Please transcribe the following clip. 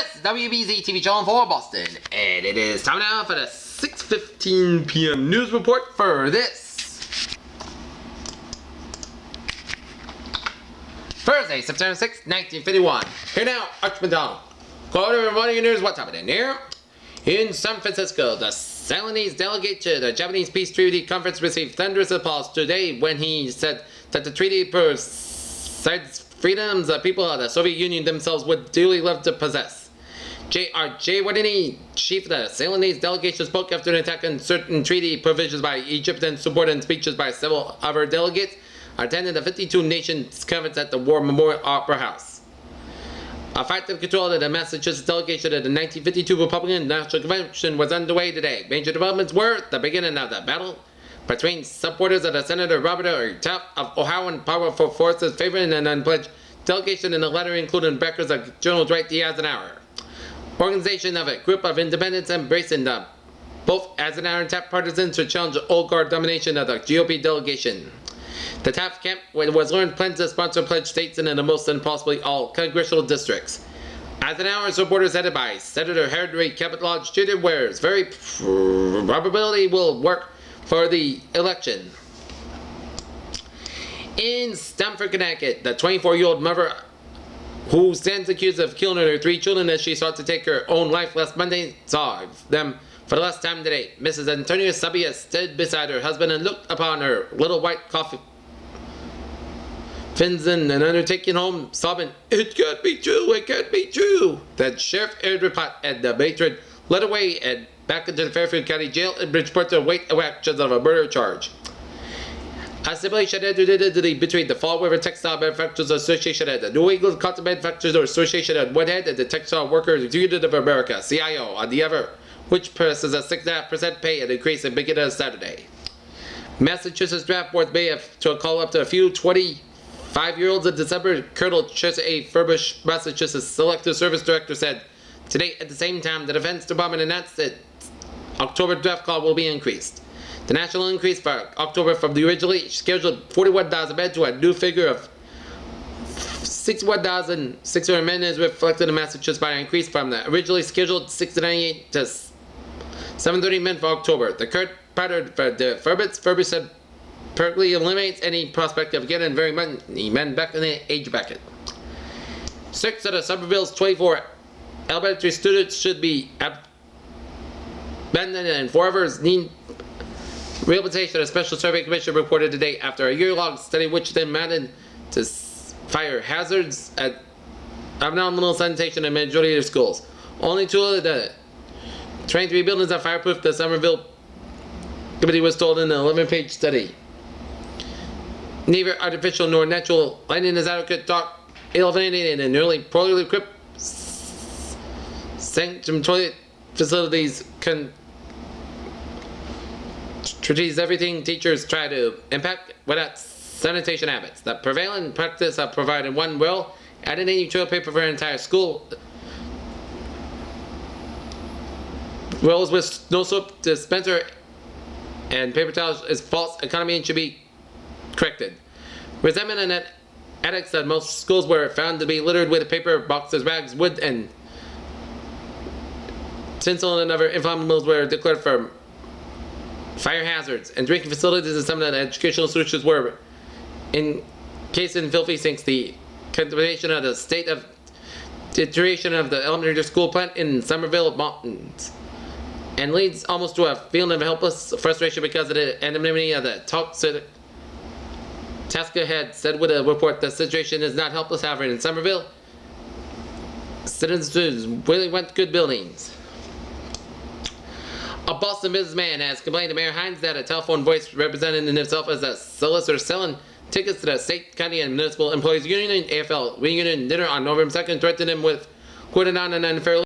This is WBZ TV channel for Boston, and it is time now for the 6:15 p.m. news report for this Thursday, September 6, 1951. Here now, Arch McDonald. Quarter of morning news. What's happening here? In San Francisco, the Ceylonese delegate to the Japanese Peace Treaty Conference received thunderous applause today when he said that the treaty provides freedoms that people of the Soviet Union themselves would dearly love to possess. J.R.J. Wadini, chief of the Ceylonese delegation, spoke after an attack on certain treaty provisions by Egypt and supported speeches by several other delegates attending the 52 Nations Conference at the War Memorial Opera House. A fight to control the Massachusetts delegation at the 1952 Republican National Convention was underway today. Major developments were the beginning of the battle between supporters of the Senator Robert R. Taft of Ohio and powerful forces favoring an unpledged delegation, in the letter including backers of General's right to Eisenhower. Organization of a group of independents embracing the both Eisenhower and Taft partisans to challenge the old guard domination of the GOP delegation. The Taft camp was learned plans to sponsor pledged states in the most and possibly all congressional districts. Eisenhower supporters headed by Senator Henry Cabot Lodge Jr. wears very probability will work for the election. In Stamford, Connecticut, the 24-year-old mother who stands accused of killing her 3 children as she sought to take her own life last Monday saw them for the last time today. Mrs. Antonia Sabia stood beside her husband and looked upon her little white coffin and undertaking home, sobbing, "It can't be true, it can't be true." The sheriff aired report and the matron led away and back into the Fairfield County Jail in Bridgeport to await actions of a murder charge. A stipulation entered into between the Fall River Textile Manufacturers Association and the New England Cotton Manufacturers Association on one hand and the Textile Workers Union of America, CIO, on the other, which passes a 6.5% pay and increase in beginning of Saturday. Massachusetts draft board may have to call up to a few 25-year-olds in December. Colonel Chester A. Furbush, Massachusetts Selective Service Director, said today at the same time the Defense Department announced that October draft call will be increased. The national increase for October from the originally scheduled 41,000 men to a new figure of 61,600 men is reflected in Massachusetts by an increase from the originally scheduled 698 to 730 men for October. The current pattern for the Furbush said perfectly eliminates any prospect of getting very many men back in the age bracket. 6 of the Somerville's 24 elementary students should be abandoned and 4 others need rehabilitation. A special survey commission reported today after a year-long study which demanded to fire hazards at abnormal sanitation in majority of schools. Only 2 of the 23 buildings are fireproof, the Somerville committee was told in an 11-page study. Neither artificial nor natural lighting is adequate, dark, illuminated, and nearly poorly equipped sanctum toilet facilities contributes everything teachers try to impact without sanitation habits. The prevailing practice of providing one roll added any toilet paper for an entire school rolls with no soap dispenser and paper towels is false economy and should be corrected. Resentment and addicts at most schools were found to be littered with paper boxes, rags, wood, and tinsel and other inflammables were declared for fire hazards, and drinking facilities and some of the educational solutions were encased in filthy sinks. The contamination of the state of deterioration of the elementary school plant in Somerville Mountains and leads almost to a feeling of helpless frustration because of the anonymity of the toxic task ahead, said with a report the situation is not helpless. However, in Somerville, citizens really want good buildings. A Boston businessman has complained to Mayor Hines that a telephone voice representing himself as a solicitor selling tickets to the State, County, and Municipal Employees Union AFL reunion dinner on November 2nd threatened him with quitting on an unfair